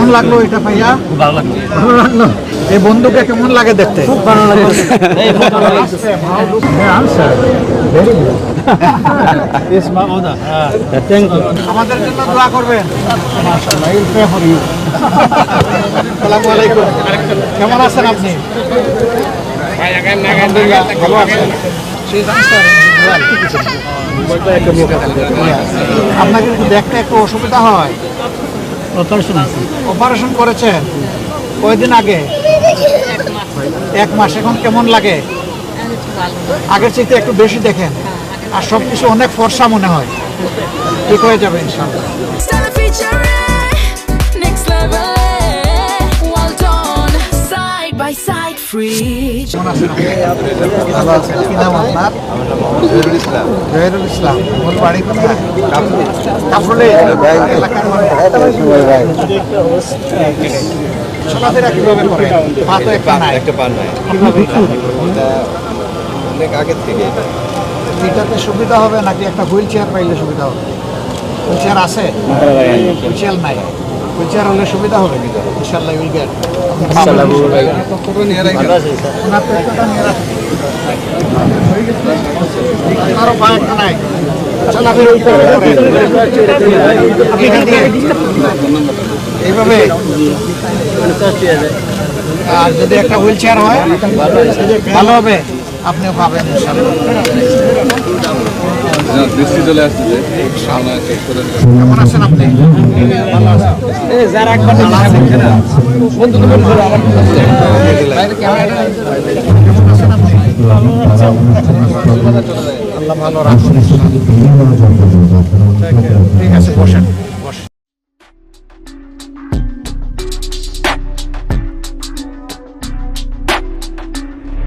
কেমন লাগলো এটা ভাইয়া? খুব ভালো লাগলো। ভালো লাগলো। এই বন্ধুকে কেমন লাগে দেখতে? খুব ভালো লাগলো। আমাদের জন্য দোয়া করবেন। আসসালামু আলাইকুম। কেমন আছেন আপনি? আলহামদুলিল্লাহ, ভালো আছেন। আপনাকে একটু দেখতে একটু অসুবিধা হয়? অপারেশন করেছেন কয়দিন আগে? 1 মাস। এখন কেমন লাগে? আগের চাইতে একটু বেশি দেখেন আর সবকিছু অনেক ফর্সা মনে হয়। ঠিক হয়ে যাবে ইনশাআল্লাহ। কেমন আছেন আপনি? ভালো আছেন। কি নাম আপনার? জহিরুল ইসলাম। জহিরুল ইসলাম। ওর বাড়ি কোথায়? কাফরুলে এলাকার মানুষ। চলাফেরা কিভাবে করে? পা তো একটা নাই। একটা পান নাই, কিভাবে? এটা অনেক আগের থেকে। এটাতে সুবিধা হবে নাকি একটা হুইল চেয়ার পাইলে সুবিধা হবে? হুইল চেয়ার আছে? হুইল চেয়ার নাই। হুইল চেয়ার হলে সুবিধা হবে ইনশাআল্লাহ। Will get. ওনার পেটটা নিয়ে রাখুন। ওনারও পা একটা নাই। চলাফেরা কিভাবে করে? আপনি এখান দিয়ে এইভাবে। আর যদি একটা হুইল চেয়ার হয় ভালো হবে, আপনিও পাবেন ইনশাআল্লাহ। বৃষ্টি চলে আসছে। কেমন আছেন আপনি? ভালো আছেন। কেমন আছেন আপনি? আল্লাহ ভালো রাখুন। ঠিক আছে, বসেন।